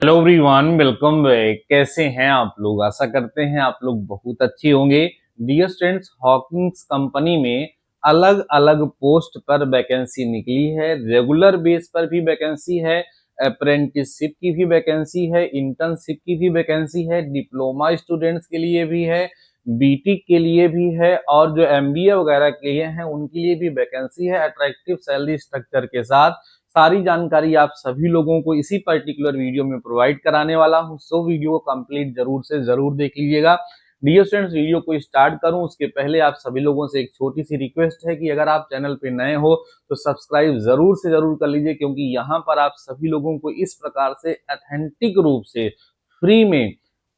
Hello everyone, welcome back. कैसे हैं आप लोग? आशा करते हैं आप लोग बहुत अच्छे होंगे। डियर स्टूडेंट्स, हॉकिंस कंपनी में अलग अलग पोस्ट पर वैकेंसी निकली है। रेगुलर बेस पर भी वैकेंसी है, अप्रेंटिसशिप की भी वैकेंसी है, इंटर्नशिप की भी वैकेंसी है, डिप्लोमा स्टूडेंट्स के लिए भी है, बीटेक के लिए भी है और जो एमबीए वगैरह के लिए हैं उनके लिए भी वैकेंसी है अट्रैक्टिव सैलरी स्ट्रक्चर के साथ। सारी जानकारी आप सभी लोगों को इसी पर्टिकुलर वीडियो में प्रोवाइड कराने वाला हूं, सो वीडियो को कंप्लीट जरूर से जरूर देख लीजिएगा। डियर स्टूडेंट्स, वीडियो को स्टार्ट करूं उसके पहले आप सभी लोगों से एक छोटी सी रिक्वेस्ट है कि अगर आप चैनल पे नए हो तो सब्सक्राइब जरूर से जरूर कर लीजिए, क्योंकि यहाँ पर आप सभी लोगों को इस प्रकार से ऑथेंटिक रूप से फ्री में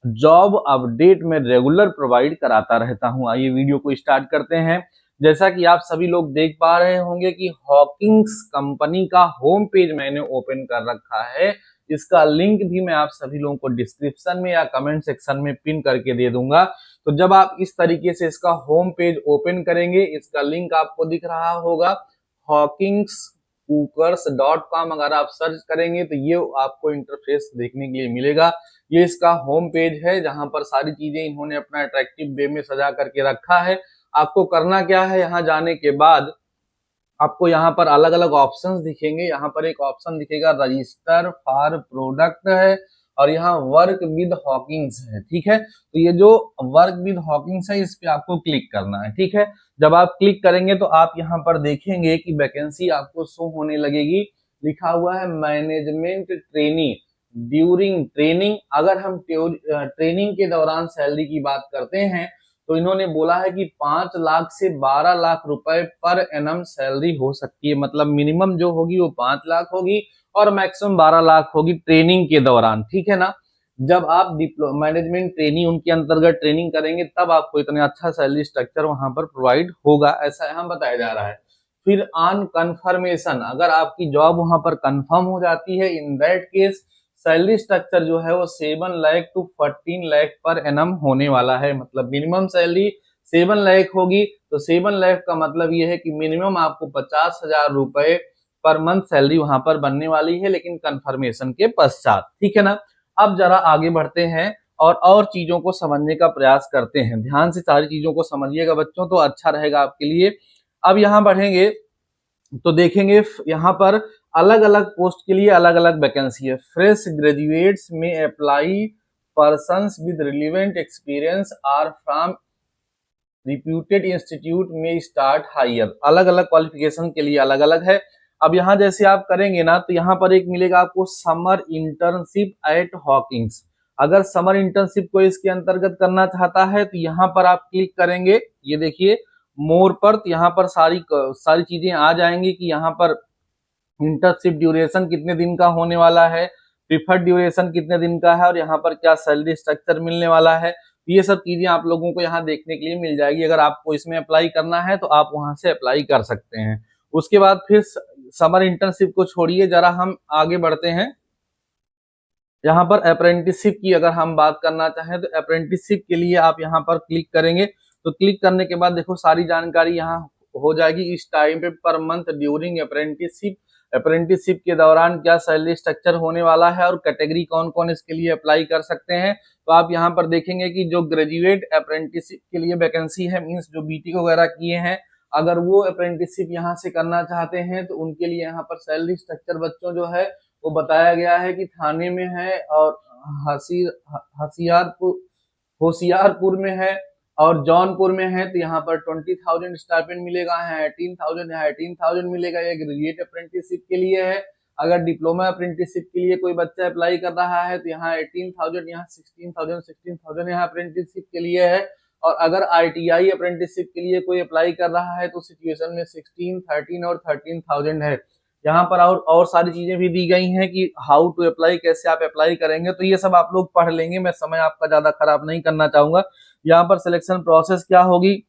जॉब अपडेट में रेगुलर प्रोवाइड कराता रहता हूं। आइए वीडियो को स्टार्ट करते हैं। जैसा कि आप सभी लोग देख पा रहे होंगे कि हॉकिंस कंपनी का होम पेज मैंने ओपन कर रखा है। इसका लिंक भी मैं आप सभी लोगों को डिस्क्रिप्शन में या कमेंट सेक्शन में पिन करके दे दूंगा। तो जब आप इस तरीके से इसका होम पेज ओपन करेंगे, इसका लिंक आपको दिख रहा होगा hawkingscookers.com। अगर आप सर्च करेंगे तो ये आपको इंटरफेस देखने के लिए मिलेगा। ये इसका होम पेज है जहां पर सारी चीजें इन्होंने अपना अट्रैक्टिव वे में सजा करके रखा है। आपको करना क्या है, यहाँ जाने के बाद आपको यहाँ पर अलग अलग ऑप्शंस दिखेंगे। यहाँ पर एक ऑप्शन दिखेगा रजिस्टर फॉर प्रोडक्ट है और यहाँ वर्क विद हॉकिंग्स है। ठीक है, तो ये जो वर्क विद हॉकिंग्स है इस पे आपको क्लिक करना है। ठीक है, जब आप क्लिक करेंगे तो आप यहाँ पर देखेंगे कि वैकेंसी आपको शो होने लगेगी। लिखा हुआ है मैनेजमेंट ट्रेनी ड्यूरिंग ट्रेनिंग। अगर हम ट्रेनिंग के दौरान सैलरी की बात करते हैं तो इन्होंने बोला है कि 5 लाख से 12 लाख रुपए पर एनम सैलरी हो सकती है। मतलब मिनिमम जो होगी वो 5 लाख होगी और मैक्सिमम 12 लाख होगी ट्रेनिंग के दौरान। ठीक है ना, जब आप मैनेजमेंट ट्रेनिंग उनके अंतर्गत ट्रेनिंग करेंगे तब आपको इतना अच्छा सैलरी स्ट्रक्चर वहां पर प्रोवाइड होगा, ऐसा यहाँ बताया जा रहा है। फिर ऑन कंफर्मेशन, अगर आपकी जॉब वहां पर कंफर्म हो जाती है, in that case salary structure जो है वो 7 lakh to 14 lakh per annum होने वाला है। मतलब मिनिमम सैलरी 7 लाख होगी तो 7 लाख का मतलब ये है कि मिनिमम आपको 50,000 रुपए पर मंथ सैलरी वहां पर बनने वाली है, लेकिन कंफर्मेशन के पश्चात। ठीक है ना, अब जरा आगे बढ़ते हैं और चीजों को समझने का प्रयास करते हैं। ध्यान से सारी चीजों को समझिएगा बच्चों, तो अच्छा रहेगा आपके लिए। अब यहाँ बढ़ेंगे तो देखेंगे यहाँ पर अलग अलग पोस्ट के लिए अलग अलग वैकेंसी है। फ्रेश ग्रेजुएट्स में apply, persons with relevant experience are from reputed institute में स्टार्ट हायर। अलग अलग क्वालिफिकेशन के लिए अलग अलग है। अब यहाँ जैसे आप करेंगे ना तो यहाँ पर एक मिलेगा आपको समर इंटर्नशिप एट हॉकिंग्स। अगर समर इंटर्नशिप को इसके अंतर्गत करना चाहता है तो यहाँ पर आप क्लिक करेंगे, ये देखिए मोर पर, तो यहाँ पर सारी चीजें आ जाएंगी कि यहाँ पर इंटर्नशिप ड्यूरेशन कितने दिन का होने वाला है, प्रीफर्ड ड्यूरेशन कितने दिन का है और यहाँ पर क्या सैलरी स्ट्रक्चर मिलने वाला है। ये सब चीजें आप लोगों को यहाँ देखने के लिए मिल जाएगी। अगर आपको इसमें अप्लाई करना है तो आप वहां से अप्लाई कर सकते हैं। उसके बाद फिर समर इंटर्नशिप को छोड़िए, जरा हम आगे बढ़ते हैं। यहाँ पर अप्रेंटिसशिप की अगर हम बात करना चाहें तो अप्रेंटिसशिप के लिए आप यहाँ पर क्लिक करेंगे। तो क्लिक करने के बाद देखो सारी जानकारी यहाँ हो जाएगी। इस टाइम पे per month during apprenticeship, apprenticeship के दौरान क्या सैलरी स्ट्रक्चर होने वाला है और कैटेगरी कौन कौन इसके लिए अप्लाई कर सकते हैं। तो आप यहाँ पर देखेंगे कि जो ग्रेजुएट अप्रेंटिसशिप के लिए वैकेंसी है, मीन्स जो बीटेक वगैरह किए हैं, अगर वो अप्रेंटिसशिप यहाँ से करना चाहते हैं तो उनके लिए यहाँ पर सैलरी स्ट्रक्चर बच्चों जो है वो बताया गया है कि थाने में है और होशियारपुर में है और जौनपुर में है। तो यहाँ पर 20,000 स्टाइपेंड मिलेगा, है 18,000 मिलेगा। ये ग्रेजुएट अप्रेंटिसशिप के लिए है। अगर डिप्लोमा अप्रेंटिसशिप के लिए कोई बच्चा अप्लाई कर रहा है तो यहाँ 18,000, यहाँ 16,000 यहाँ अप्रेंटिसशिप के लिए है। और अगर आईटीआई अप्रेंटिसशिप के लिए कोई अप्लाई कर रहा है तो सिचुएशन में 16, 13 और 13,000 है। यहाँ पर और सारी चीजें भी दी गई हैं कि हाउ टू अप्लाई, कैसे आप अप्लाई करेंगे। तो ये सब आप लोग पढ़ लेंगे, मैं समय आपका ज्यादा खराब नहीं करना चाहूंगा। यहाँ पर सिलेक्शन प्रोसेस क्या होगी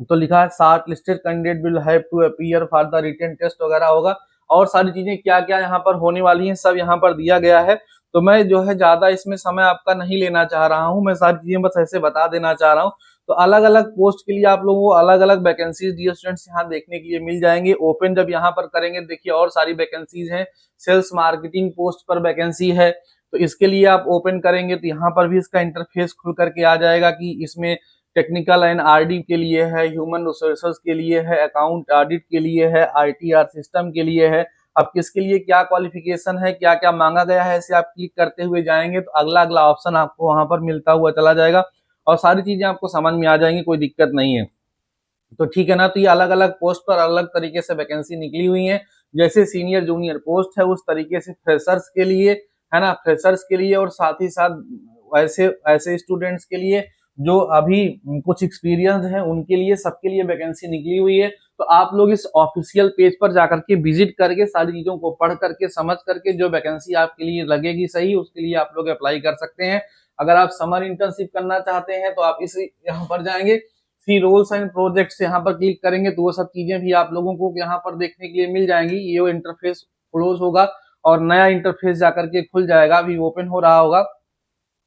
तो लिखा है shortlisted candidate will have to appear for the written test वगैरह होगा। और सारी चीजें क्या क्या यहाँ पर होने वाली हैं सब यहाँ पर दिया गया है। तो मैं जो है ज्यादा इसमें समय आपका नहीं लेना चाह रहा हूँ, मैं सारी चीजें बस ऐसे बता देना चाह रहा हूँ। तो अलग अलग पोस्ट के लिए आप लोगों को अलग अलग वैकेंसीज डियर स्टूडेंट्स यहाँ देखने के लिए मिल जाएंगे। ओपन जब यहाँ पर करेंगे देखिए और सारी वैकेंसीज हैं। सेल्स मार्केटिंग पोस्ट पर वैकेंसी है, तो इसके लिए आप ओपन करेंगे तो यहाँ पर भी इसका इंटरफेस खुल करके आ जाएगा कि इसमें टेक्निकल एंड आरडी के लिए है, ह्यूमन रिसोर्सेज के लिए है, अकाउंट ऑडिट के लिए है, आईटीआर सिस्टम के लिए है। अब किसके लिए क्या क्वालिफिकेशन है, क्या क्या मांगा गया है, ऐसे आप क्लिक करते हुए जाएंगे तो अगला अगला ऑप्शन आपको वहां पर मिलता हुआ चला जाएगा और सारी चीजें आपको समझ में आ जाएंगी, कोई दिक्कत नहीं है। तो ठीक है ना। तो ये अलग अलग पोस्ट पर अलग तरीके से वैकेंसी निकली हुई है। जैसे सीनियर जूनियर पोस्ट है उस तरीके से फ्रेशर्स के लिए है ना, फ्रेशर्स के लिए, और साथ ही साथ ऐसे ऐसे स्टूडेंट्स के लिए जो अभी कुछ एक्सपीरियंस है उनके लिए, सबके लिए वैकेंसी निकली हुई है। तो आप लोग इस ऑफिशियल पेज पर जाकर के विजिट करके सारी चीजों को पढ़ करके समझ करके जो वैकेंसी आपके लिए लगेगी सही, उसके लिए आप लोग अप्लाई कर सकते हैं। अगर आप समर इंटर्नशिप करना चाहते हैं तो आप इस यहाँ पर जाएंगे, सी रोल्स एंड प्रोजेक्ट्स यहाँ पर क्लिक करेंगे तो वो सब चीजें भी आप लोगों को यहाँ पर देखने के लिए मिल जाएंगी। ये इंटरफेस क्लोज होगा और नया इंटरफेस जाकर के खुल जाएगा, अभी ओपन हो रहा होगा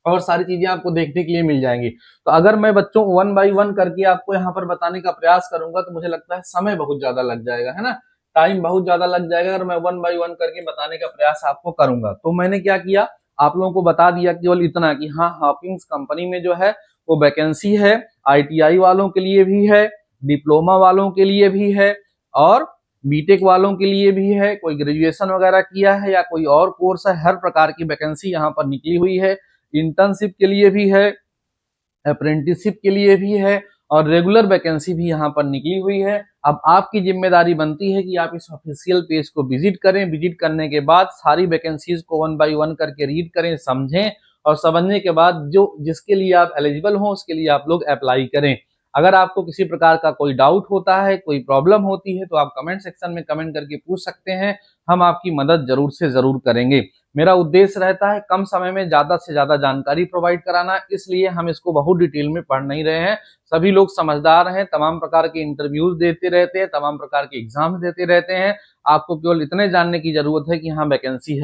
और सारी चीजें आपको देखने के लिए मिल जाएंगी। तो अगर मैं बच्चों 1 बाय 1 करके आपको यहाँ पर बताने का प्रयास करूंगा तो मुझे लगता है समय बहुत ज्यादा लग जाएगा, है ना, टाइम बहुत ज्यादा लग जाएगा अगर मैं 1 बाय 1 करके बताने का प्रयास आपको करूंगा। तो मैंने क्या किया, आप लोगों को बता दिया केवल इतना कि हाँ, हॉकिंस कंपनी में जो है वो वैकेंसी है, आईटीआई वालों के लिए भी है, डिप्लोमा वालों के लिए भी है और बीटेक वालों के लिए भी है, कोई ग्रेजुएशन वगैरह किया है या कोई और कोर्स है, हर प्रकार की वैकेंसी यहाँ पर निकली हुई है। इंटर्नशिप के लिए भी है, अप्रेंटिसशिप के लिए भी है और रेगुलर वैकेंसी भी यहाँ पर निकली हुई है। अब आपकी जिम्मेदारी बनती है कि आप इस ऑफिशियल पेज को विजिट करें, विजिट करने के बाद सारी वैकेंसीज को 1 बाय 1 करके रीड करें, समझें और समझने के बाद जो जिसके लिए आप एलिजिबल हो उसके लिए आप लोग अप्लाई करें। अगर आपको किसी प्रकार का कोई डाउट होता है, कोई प्रॉब्लम होती है तो आप कमेंट सेक्शन में कमेंट करके पूछ सकते हैं, हम आपकी मदद जरूर से जरूर करेंगे। मेरा उद्देश्य रहता है कम समय में ज्यादा से ज्यादा जानकारी प्रोवाइड कराना, इसलिए हम इसको बहुत डिटेल में पढ़ नहीं रहे हैं। सभी लोग समझदार हैं, तमाम प्रकार के इंटरव्यूज देते रहते हैं, तमाम प्रकार के एग्जाम्स देते रहते हैं। आपको केवल इतने जानने की जरूरत है कि हाँ वैकेंसी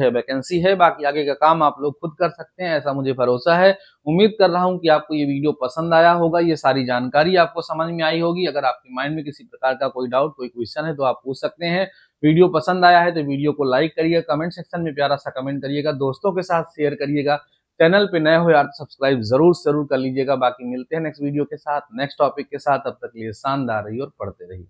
है, बाकी आगे का काम आप लोग खुद कर सकते हैं, ऐसा मुझे भरोसा है। उम्मीद कर रहा हूँ कि आपको ये वीडियो पसंद आया होगा, ये सारी जानकारी आपको समझ में आई होगी। अगर आपके माइंड में किसी प्रकार का कोई डाउट, कोई क्वेश्चन है तो आप पूछ सकते हैं। वीडियो पसंद आया है तो वीडियो को लाइक करिएगा, कमेंट सेक्शन में प्यारा सा कमेंट करिएगा, दोस्तों के साथ शेयर करिएगा। चैनल पे नए हो यार तो सब्सक्राइब जरूर कर लीजिएगा। बाकी मिलते हैं नेक्स्ट वीडियो के साथ, नेक्स्ट टॉपिक के साथ, तब तक के लिए शानदार रहिए और पढ़ते रहिए।